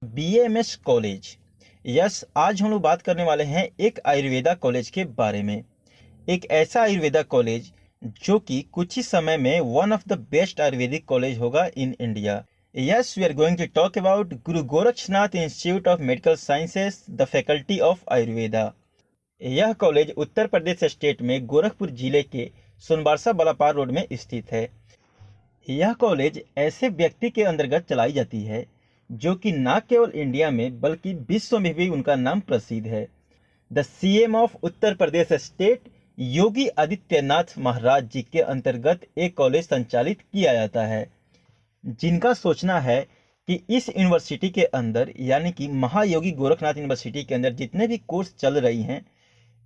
BMS college. Yes, आज हम लोग बात करने वाले हैं एक आयुर्वेदा कॉलेज के बारे में। एक ऐसा आयुर्वेदा कॉलेज जो कि कुछ ही समय में one of the best Ayurvedic college होगा in India. Yes, we are going to talk about Guru Gorakshnath institute of medical sciences, the faculty of Ayurveda. यह कॉलेज उत्तर प्रदेश स्टेट में गोरखपुर जिले के सोनबरसा बलापार रोड में स्थित है। यह कॉलेज ऐसे व्यक्ति के अंतर्गत चलाई जाती है जो कि न केवल इंडिया में बल्कि विश्व में भी उनका नाम प्रसिद्ध है। The CM of Uttar Pradesh state Yogi Adityanath Maharaj ji के अंतर्गत एक कॉलेज संचालित किया जाता है, जिनका सोचना है कि इस यूनिवर्सिटी के अंदर यानी कि महायोगी गोरखनाथ यूनिवर्सिटी के अंदर जितने भी कोर्स चल रही हैं,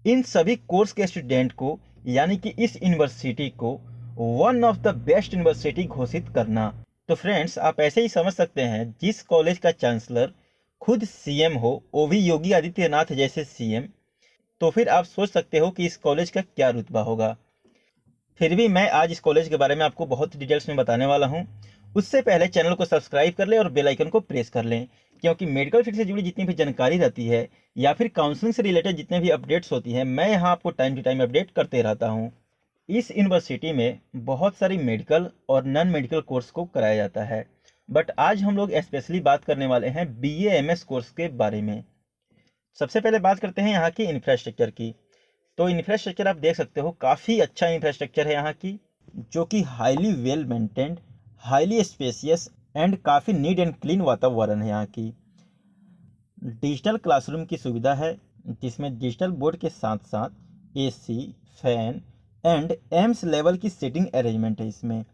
इन सभी कोर्स के स्टूडेंट को यानी कि इस यूनिवर्सिटी को one of the best university घोषित करना। तो फ्रेंड्स, आप ऐसे ही समझ सकते हैं, जिस कॉलेज का चांसलर खुद सीएम हो, वो भी योगी आदित्यनाथ जैसे सीएम, तो फिर आप सोच सकते हो कि इस कॉलेज का क्या रुतबा होगा। फिर भी मैं आज इस कॉलेज के बारे में आपको बहुत डिटेल्स में बताने वाला हूँ। उससे पहले चैनल को सब्सक्राइब कर लें और बेल आइकन को प्रेस कर लें, क्योंकि मेडिकल फील्ड से जुड़ी जितनी भी जानकारी रहती है या फिर काउंसलिंग से रिलेटेड जितने भी अपडेट्स होती हैं, मैं यहाँ आपको टाइम टू टाइम अपडेट करते रहता हूँ। इस यूनिवर्सिटी में बहुत सारी मेडिकल और नॉन मेडिकल कोर्स को कराया जाता है, बट आज हम लोग स्पेशली बात करने वाले हैं बीएएमएस कोर्स के बारे में। सबसे पहले बात करते हैं यहाँ की इंफ्रास्ट्रक्चर की। तो इंफ्रास्ट्रक्चर आप देख सकते हो, काफ़ी अच्छा इंफ्रास्ट्रक्चर है यहाँ की, जो कि highly well maintained, highly spacious and काफ़ी नीट एंड क्लीन वातावरण है यहाँ की। डिजिटल क्लासरूम की सुविधा है, जिसमें डिजिटल बोर्ड के साथ साथ AC, fan and AIIMS level की सीटिंग अरेंजमेंट है इसमें।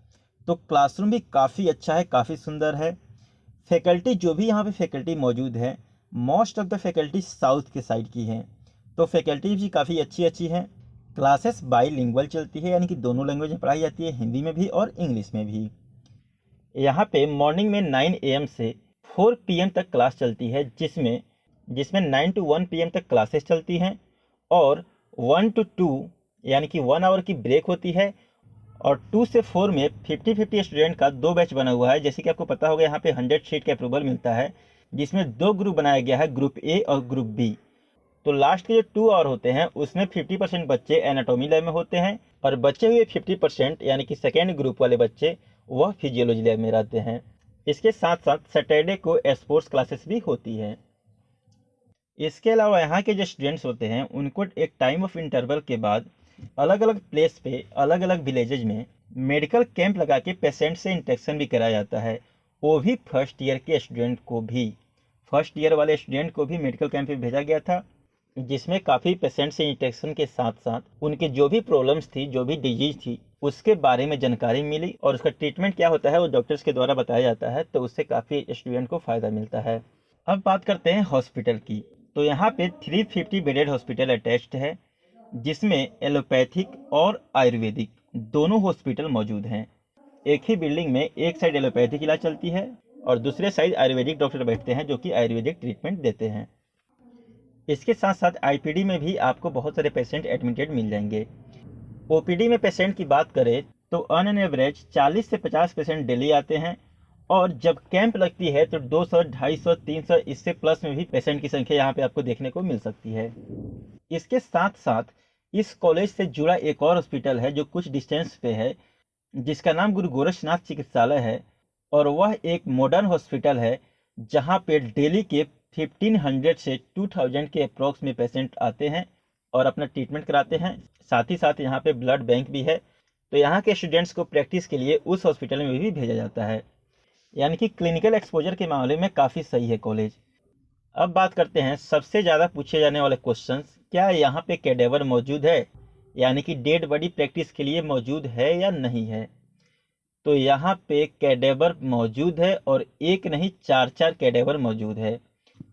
तो क्लासरूम भी काफ़ी अच्छा है, काफ़ी सुंदर है। फैकल्टी जो भी यहाँ पे फैकल्टी मौजूद है, most of the faculty south के साइड की हैं, तो फैकल्टी भी काफ़ी अच्छी अच्छी हैं। क्लासेस बाईलिंगुअल चलती है, यानी कि दोनों लैंग्वेज में पढ़ाई जाती है, हिंदी में भी और इंग्लिश में भी। यहाँ पे मॉर्निंग में 9 AM से 4 PM तक क्लास चलती है, जिसमें 9 to 1 PM तक क्लासेस चलती हैं और 1 to 2 यानी कि 1 आवर की ब्रेक होती है। और 2 से 4 में 50-50 स्टूडेंट का 2 बैच बना हुआ है। जैसे कि आपको पता होगा, यहाँ पे 100 सीट का अप्रूवल मिलता है, जिसमें 2 ग्रुप बनाया गया है, ग्रुप ए और ग्रुप बी। तो लास्ट के जो 2 आवर होते हैं उसमें 50% बच्चे एनाटॉमी लैब में होते हैं और बचे हुए 50% यानी कि सेकेंड ग्रुप वाले बच्चे वह फिजियोलॉजी लैब में रहते हैं। इसके साथ साथ सैटरडे को स्पोर्ट्स क्लासेस भी होती है। इसके अलावा यहाँ के जो स्टूडेंट्स होते हैं, उनको एक टाइम ऑफ इंटरवल के बाद अलग अलग प्लेस पे, अलग अलग विलेजेज में मेडिकल कैंप लगा के पेशेंट से इंटेक्शन भी कराया जाता है। वो भी फर्स्ट ईयर के स्टूडेंट को भी, फर्स्ट ईयर वाले स्टूडेंट को भी मेडिकल कैंप पे भेजा गया था, जिसमें काफ़ी पेशेंट से इंटेक्शन के साथ साथ उनके जो भी प्रॉब्लम्स थी, जो भी डिजीज थी, उसके बारे में जानकारी मिली और उसका ट्रीटमेंट क्या होता है वो डॉक्टर्स के द्वारा बताया जाता है। तो उससे काफ़ी स्टूडेंट को फ़ायदा मिलता है। अब बात करते हैं हॉस्पिटल की। तो यहाँ पे 350 बेडेड हॉस्पिटल अटैच्ड है, जिसमें एलोपैथिक और आयुर्वेदिक दोनों हॉस्पिटल मौजूद हैं। एक ही बिल्डिंग में एक साइड एलोपैथिक इलाज चलती है और दूसरे साइड आयुर्वेदिक डॉक्टर बैठते हैं, जो कि आयुर्वेदिक ट्रीटमेंट देते हैं। इसके साथ साथ आईपीडी में भी आपको बहुत सारे पेशेंट एडमिटेड मिल जाएंगे। ओपीडी में पेशेंट की बात करें तो ऑन एन एवरेज 40 से 50 पेशेंट डेली आते हैं, और जब कैंप लगती है तो 200, 250, 300 इससे प्लस में भी पेशेंट की संख्या यहाँ पे आपको देखने को मिल सकती है। इसके साथ साथ इस कॉलेज से जुड़ा एक और हॉस्पिटल है जो कुछ डिस्टेंस पे है, जिसका नाम गुरु गोरक्षनाथ चिकित्सालय है, और वह एक मॉडर्न हॉस्पिटल है जहाँ पे डेली के 1500 से 2000 के अप्रॉक्स में पेशेंट आते हैं और अपना ट्रीटमेंट कराते हैं। साथ ही साथ यहाँ पे ब्लड बैंक भी है, तो यहाँ के स्टूडेंट्स को प्रैक्टिस के लिए उस हॉस्पिटल में भी भेजा जाता है। यानी कि क्लिनिकल एक्सपोजर के मामले में काफ़ी सही है कॉलेज। अब बात करते हैं सबसे ज़्यादा पूछे जाने वाले क्वेश्चंस, क्या यहाँ पे कैडेवर मौजूद है, यानी कि डेड बॉडी प्रैक्टिस के लिए मौजूद है या नहीं है। तो यहाँ पे कैडेवर मौजूद है, और एक नहीं 4 कैडेवर मौजूद है।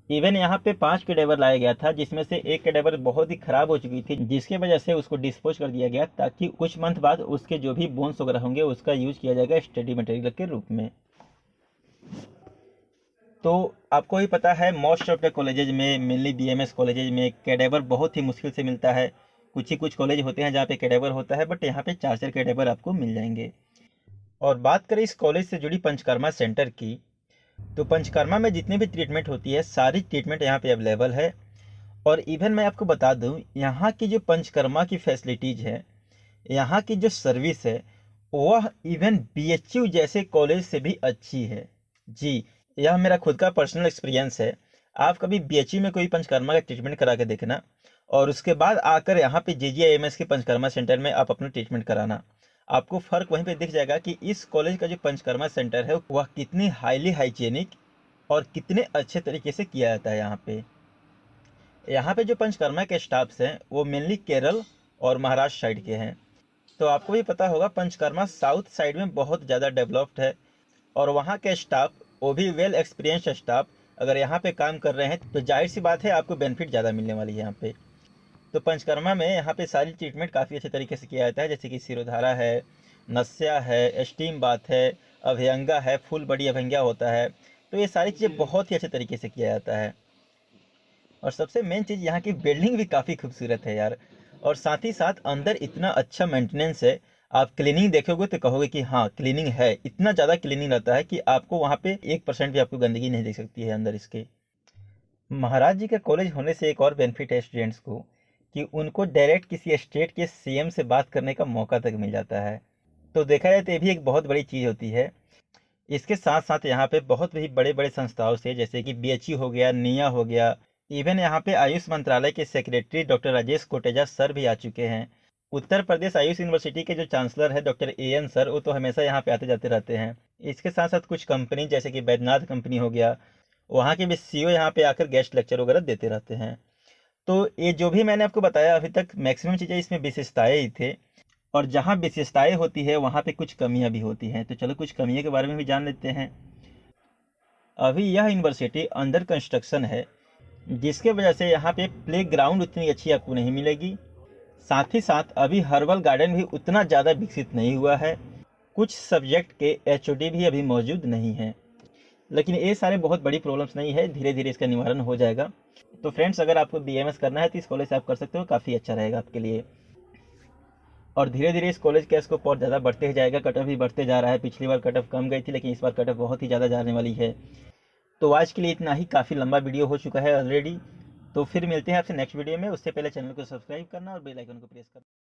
इवन यहाँ पे 5 कैडेवर लाया गया था, जिसमें से एक कैडेवर बहुत ही खराब हो चुकी थी, जिसके वजह से उसको डिस्पोज कर दिया गया, ताकि कुछ मंथ बाद उसके जो भी बोन्स वगैरह होंगे उसका यूज किया जाएगा स्टडी मटेरियल के रूप में। तो आपको ही पता है, मोस्ट ऑफ द कॉलेजेज में, मेनली बीएमएस कॉलेजेज में कैडेवर बहुत ही मुश्किल से मिलता है। कुछ ही कुछ कॉलेज होते हैं जहाँ पे कैडेवर होता है, बट यहाँ पे 4 कैडेवर आपको मिल जाएंगे। और बात करें इस कॉलेज से जुड़ी पंचकर्मा सेंटर की, तो पंचकर्मा में जितनी भी ट्रीटमेंट होती है सारी ट्रीटमेंट यहाँ पे अवेलेबल है। और इवन मैं आपको बता दूँ, यहाँ की जो पंचकर्मा की फैसिलिटीज़ है, यहाँ की जो सर्विस है, वह इवन बीएचयू जैसे कॉलेज से भी अच्छी है। जी, यह मेरा खुद का पर्सनल एक्सपीरियंस है। आप कभी बीएचयू में कोई पंचकर्मा का ट्रीटमेंट करा के देखना और उसके बाद आकर यहाँ पे जेजीआईएमएस के पंचकर्मा सेंटर में आप अपना ट्रीटमेंट कराना। आपको फ़र्क वहीं पे दिख जाएगा कि इस कॉलेज का जो पंचकर्मा सेंटर है वह कितनी हाईली हाइजीनिक और कितने अच्छे तरीके से किया जाता है। यहाँ पे जो पंचकर्मा के स्टाफ्स हैं वो मेनली केरल और महाराष्ट्र साइड के हैं। तो आपको भी पता होगा पंचकर्मा साउथ साइड में बहुत ज़्यादा डेवलप्ड है और वहाँ के स्टाफ, वो भी वेल एक्सपीरियंस्ड स्टाफ, अगर यहाँ पे काम कर रहे हैं तो जाहिर सी बात है आपको बेनिफिट ज़्यादा मिलने वाली है यहाँ पे। तो पंचकर्मा में यहाँ पे सारी ट्रीटमेंट काफ़ी अच्छे तरीके से किया जाता है, जैसे कि सिरोधारा है, नस्या है, स्टीम बाथ है, अभ्यंगा है, फुल बॉडी अभ्यंगा होता है। तो ये सारी चीज़ें बहुत ही अच्छे तरीके से किया जाता है। और सबसे मेन चीज़, यहाँ की बिल्डिंग भी काफ़ी खूबसूरत है यार। और साथ ही साथ अंदर इतना अच्छा मेंटेनेंस है। आप क्लीनिंग देखोगे तो कहोगे कि हाँ क्लीनिंग है, इतना ज़्यादा क्लीनिंग रहता है कि आपको वहाँ पे 1% भी आपको गंदगी नहीं दिख सकती है अंदर इसके। महाराज जी का कॉलेज होने से एक और बेनिफिट है स्टूडेंट्स को कि उनको डायरेक्ट किसी स्टेट के सीएम से बात करने का मौका तक मिल जाता है। तो देखा जाए तो ये भी एक बहुत बड़ी चीज़ होती है। इसके साथ साथ यहाँ पे बहुत ही बड़े बड़े संस्थाओं से, जैसे कि बीएचयू हो गया, निया हो गया, इवन यहाँ पे आयुष मंत्रालय के secretary doctor Rajesh Kotecha sir भी आ चुके हैं। उत्तर प्रदेश आयुष यूनिवर्सिटी के जो चांसलर है डॉक्टर एएन सर, वो तो हमेशा यहाँ पे आते जाते रहते हैं। इसके साथ साथ कुछ कंपनी जैसे कि बैद्यनाथ कंपनी हो गया, वहाँ के भी सीईओ यहाँ पे आकर गेस्ट लेक्चर वगैरह देते रहते हैं। तो ये जो भी मैंने आपको बताया अभी तक, मैक्सिमम चीज़ें इसमें विशेषताएँ ही थे। और जहाँ विशेषताएँ होती है वहाँ पे कुछ कमियाँ भी होती हैं। तो चलो कुछ कमियों के बारे में भी जान लेते हैं। अभी यह यूनिवर्सिटी अंडर कंस्ट्रक्शन है, जिसके वजह से यहाँ पे प्ले ग्राउंड उतनी अच्छी आपको नहीं मिलेगी। साथ ही साथ अभी हर्बल गार्डन भी उतना ज़्यादा विकसित नहीं हुआ है। कुछ सब्जेक्ट के एचओडी भी अभी मौजूद नहीं हैं। लेकिन ये सारे बहुत बड़ी प्रॉब्लम्स नहीं है, धीरे धीरे इसका निवारण हो जाएगा। तो फ्रेंड्स, अगर आपको बीएमएस करना है तो इस कॉलेज से आप कर सकते हो, काफ़ी अच्छा रहेगा आपके लिए। और धीरे धीरे इस कॉलेज का स्कोप और ज़्यादा बढ़ते ही जाएगा, कट ऑफ भी बढ़ते जा रहा है। पिछली बार कट ऑफ कम गई थी, लेकिन इस बार कट ऑफ बहुत ही ज़्यादा जाने वाली है। तो आज के लिए इतना ही, काफ़ी लंबा वीडियो हो चुका है ऑलरेडी। तो फिर मिलते हैं आपसे नेक्स्ट वीडियो में। उससे पहले चैनल को सब्सक्राइब करना और बेल आइकन को प्रेस करना।